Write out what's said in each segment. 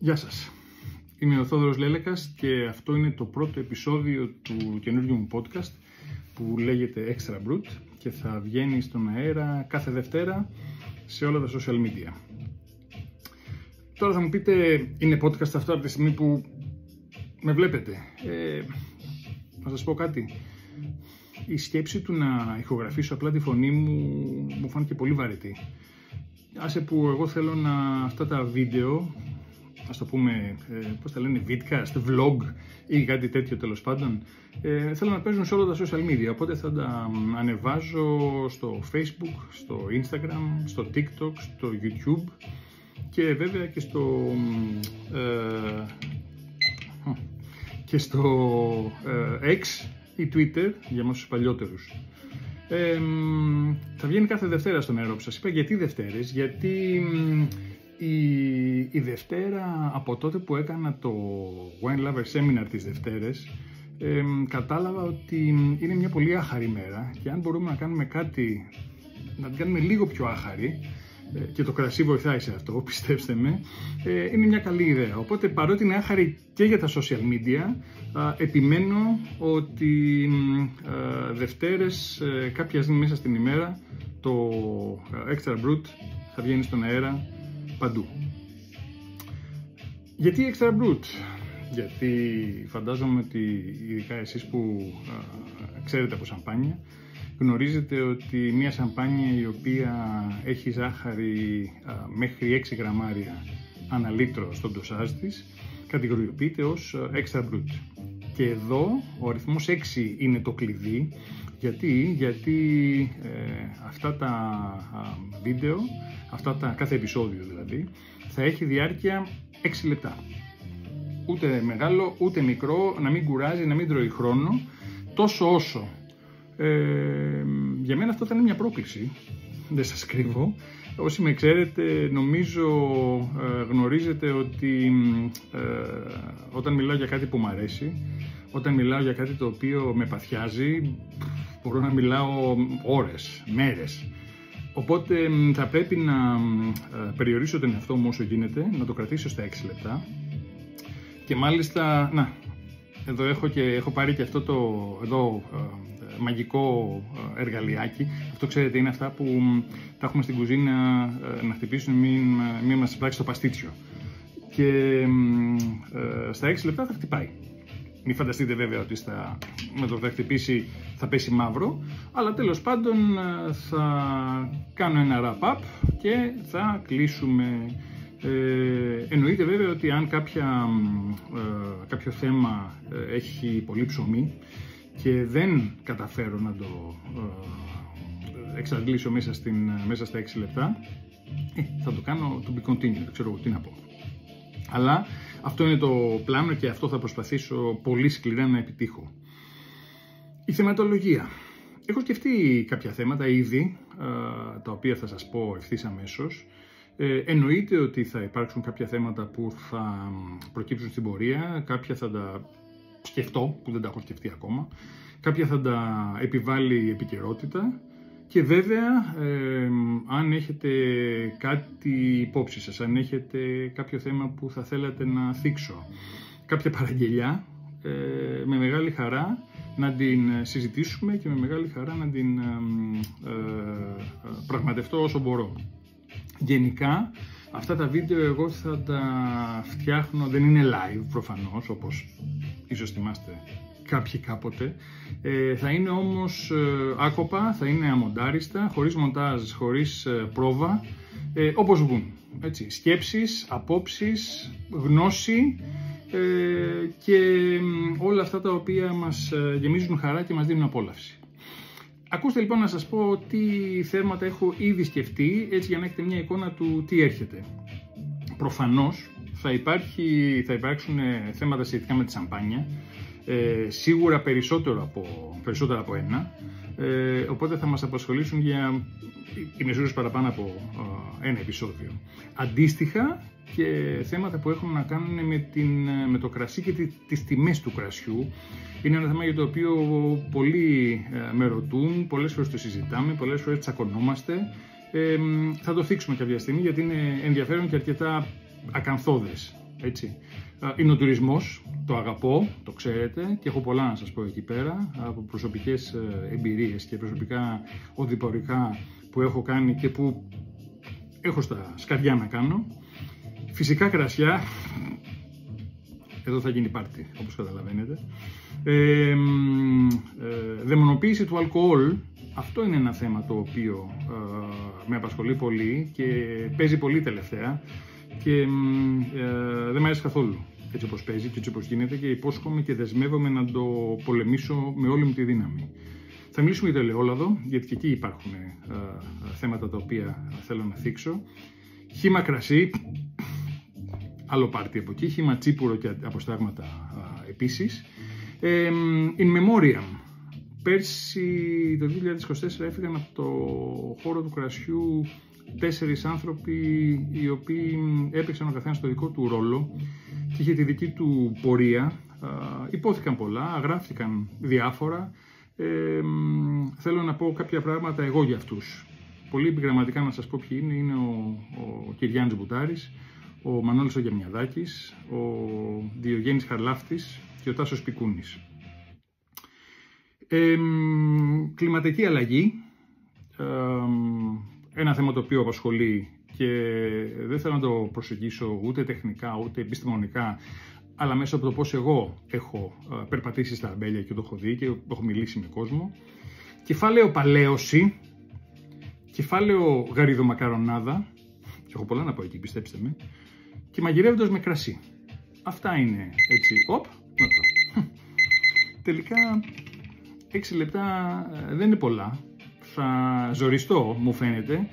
Γεια σας, είμαι ο Θόδωρος Λέλεκας και αυτό είναι το πρώτο επεισόδιο του καινούργιου μου podcast που λέγεται Extra Brut και θα βγαίνει στον αέρα κάθε Δευτέρα σε όλα τα social media. Τώρα θα μου πείτε, είναι podcast αυτό από τη στιγμή που με βλέπετε? Να σας πω κάτι. Η σκέψη του να ηχογραφήσω απλά τη φωνή μου φάνηκε πολύ βαρετή. Άσε που εγώ θέλω αυτά τα βίντεο, ας το πούμε, πώς τα λένε, vidcast, vlog ή κάτι τέτοιο τέλος πάντων, θέλω να παίζουν σε όλα τα social media, οπότε θα τα ανεβάζω στο Facebook, στο Instagram, στο TikTok, στο YouTube και βέβαια και στο X ή Twitter για μας τους παλιότερους. Θα βγαίνει κάθε Δευτέρα στον αέρα, όπως σας είπα. Γιατί Δευτέρες? Γιατί η Δευτέρα, από τότε που έκανα το Wine Lover Seminar τις Δευτέρες, κατάλαβα ότι είναι μια πολύ άχαρη μέρα και αν μπορούμε να κάνουμε κάτι, να την κάνουμε λίγο πιο άχαρη, και το κρασί βοηθάει σε αυτό, πιστέψτε με, είναι μια καλή ιδέα. Οπότε παρότι είναι άχαρη και για τα social media, επιμένω ότι Δευτέρες κάποια στιγμή μέσα στην ημέρα το Extra Brut θα βγαίνει στον αέρα παντού. Γιατί Extra Brut? Γιατί φαντάζομαι ότι ειδικά εσείς που ξέρετε από σαμπάνια, γνωρίζετε ότι μια σαμπάνια η οποία έχει ζάχαρη μέχρι 6 γραμμάρια ανά λίτρο στον ντοσάζ της κατηγοριοποιείται ως Extra Brut. Και εδώ ο αριθμός 6 είναι το κλειδί. Γιατί αυτά τα βίντεο, κάθε επεισόδιο δηλαδή, θα έχει διάρκεια 6 λεπτά. Ούτε μεγάλο ούτε μικρό, να μην κουράζει, να μην τρώει χρόνο, τόσο όσο. Για μένα αυτό θα είναι μια πρόκληση, δεν σας κρύβω. Όσοι με ξέρετε, νομίζω γνωρίζετε ότι όταν μιλάω για κάτι που μου αρέσει, όταν μιλάω για κάτι το οποίο με παθιάζει, μπορώ να μιλάω ώρες, μέρες. Οπότε θα πρέπει να περιορίσω τον εαυτό μου όσο γίνεται, να το κρατήσω στα 6 λεπτά. Και μάλιστα, εδώ έχω πάρει και αυτό το μαγικό εργαλειάκι. Αυτό ξέρετε είναι αυτά που τα έχουμε στην κουζίνα να χτυπήσουν, μην μας πράξει το παστίτσιο. Και στα 6 λεπτά θα χτυπάει. Μην φανταστείτε βέβαια ότι με το θα χτυπήσει θα πέσει μαύρο, αλλά τέλος πάντων θα κάνω ένα wrap-up και θα κλείσουμε. Εννοείται βέβαια ότι αν κάποιο θέμα έχει πολύ ψωμί και δεν καταφέρω να το εξαντλήσω μέσα στα 6 λεπτά, θα το κάνω to be continued, δεν ξέρω τι να πω. Αλλά αυτό είναι το πλάνο και αυτό θα προσπαθήσω πολύ σκληρά να επιτύχω. Η θεματολογία. Έχω σκεφτεί κάποια θέματα ήδη, τα οποία θα σας πω ευθύς αμέσως. Εννοείται ότι θα υπάρξουν κάποια θέματα που θα προκύψουν στην πορεία, κάποια θα τα σκεφτώ, που δεν τα έχω σκεφτεί ακόμα, κάποια θα τα επιβάλλει η επικαιρότητα και βέβαια αν έχετε κάτι υπόψη σας, αν έχετε κάποιο θέμα που θα θέλατε να θίξω, κάποια παραγγελιά, με μεγάλη χαρά να την συζητήσουμε και με μεγάλη χαρά να την πραγματευτώ όσο μπορώ. Γενικά, αυτά τα βίντεο εγώ θα τα φτιάχνω, δεν είναι live προφανώς, όπως ίσως θυμάστε κάποιοι κάποτε. Θα είναι όμως άκοπα, θα είναι αμοντάριστα, χωρίς μοντάζ, χωρίς πρόβα, όπως βγουν. Έτσι, σκέψεις, απόψεις, γνώση και όλα αυτά τα οποία μας γεμίζουν χαρά και μας δίνουν απόλαυση. Ακούστε λοιπόν να σας πω τι θέματα έχω ήδη σκεφτεί, έτσι για να έχετε μια εικόνα του τι έρχεται. Προφανώς θα υπάρξουν θέματα σχετικά με τη σαμπάνια, σίγουρα περισσότερα από ένα, οπότε θα μας απασχολήσουν για οι μεσούρες παραπάνω από ένα επεισόδιο. Αντίστοιχα και θέματα που έχουν να κάνουν με το κρασί και τις τιμές του κρασιού. Είναι ένα θέμα για το οποίο πολλοί με ρωτούν, πολλές φορές το συζητάμε, πολλές φορές τσακωνόμαστε. Θα το θίξουμε κάποια στιγμή γιατί είναι ενδιαφέρον και αρκετά ακανθώδες. έτσι. Είναι ο τουρισμός, το αγαπώ, το ξέρετε και έχω πολλά να σας πω εκεί πέρα από προσωπικές εμπειρίες και προσωπικά οδηπορικά που έχω κάνει και που έχω στα σκαριά να κάνω. Φυσικά κρασιά, εδώ θα γίνει πάρτι όπως καταλαβαίνετε. Δαιμονοποίηση του αλκοόλ, αυτό είναι ένα θέμα το οποίο με απασχολεί πολύ και παίζει πολύ τελευταία και δεν μου αρέσει καθόλου έτσι όπως παίζει και έτσι όπως γίνεται και υπόσχομαι και δεσμεύομαι να το πολεμήσω με όλη μου τη δύναμη. Θα μιλήσουμε για το ελαιόλαδο, γιατί και εκεί υπάρχουν θέματα τα οποία θέλω να θίξω. Χύμα κρασί, άλλο πάρτι από εκεί, χύμα τσίπουρο και αποστάγματα επίσης. In memoriam, πέρσι το 2024 έφυγαν από το χώρο του κρασιού 4 άνθρωποι οι οποίοι έπαιξαν ο καθένας το δικό του ρόλο και είχε τη δική του πορεία. Υπόθηκαν πολλά, γράφτηκαν διάφορα. Θέλω να πω κάποια πράγματα εγώ για αυτούς. Πολύ επιγραμματικά να σας πω ποιοι είναι. Είναι ο Κυριάννης Μπουτάρης, ο Μανώλης ο Γεμιαδάκης, ο Διογέννης Χαρλάφτης και ο Τάσος Πικούνης. Κλιματική αλλαγή, ένα θέμα το οποίο απασχολεί και δεν θέλω να το προσεγγίσω ούτε τεχνικά ούτε επιστημονικά, αλλά μέσα από το πώς εγώ έχω περπατήσει στα αμπέλια και το έχω δει και έχω μιλήσει με κόσμο. Κεφάλαιο παλαίωση, κεφάλαιο γαριδομακαρονάδα, και έχω πολλά να πω εκεί, πιστέψτε με, και μαγειρεύοντας με κρασί. Αυτά είναι έτσι, οπ, να το. Τελικά 6 λεπτά δεν είναι πολλά, θα ζοριστώ μου φαίνεται,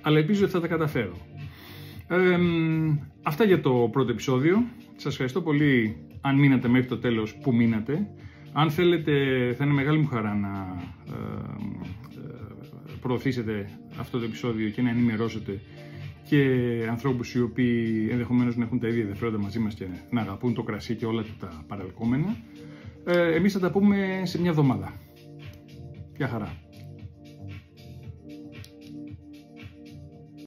αλλά ελπίζω ότι θα τα καταφέρω. Αυτά για το πρώτο επεισόδιο. Σας ευχαριστώ πολύ αν μείνατε μέχρι το τέλος που μείνατε. Αν θέλετε, θα είναι μεγάλη μου χαρά να προωθήσετε αυτό το επεισόδιο και να ενημερώσετε και ανθρώπους οι οποίοι ενδεχομένως να έχουν τα ίδια ενδιαφέροντα μαζί μας και να αγαπούν το κρασί και όλα τα παρελκόμενα. Εμείς θα τα πούμε σε μια εβδομάδα. Γεια χαρά.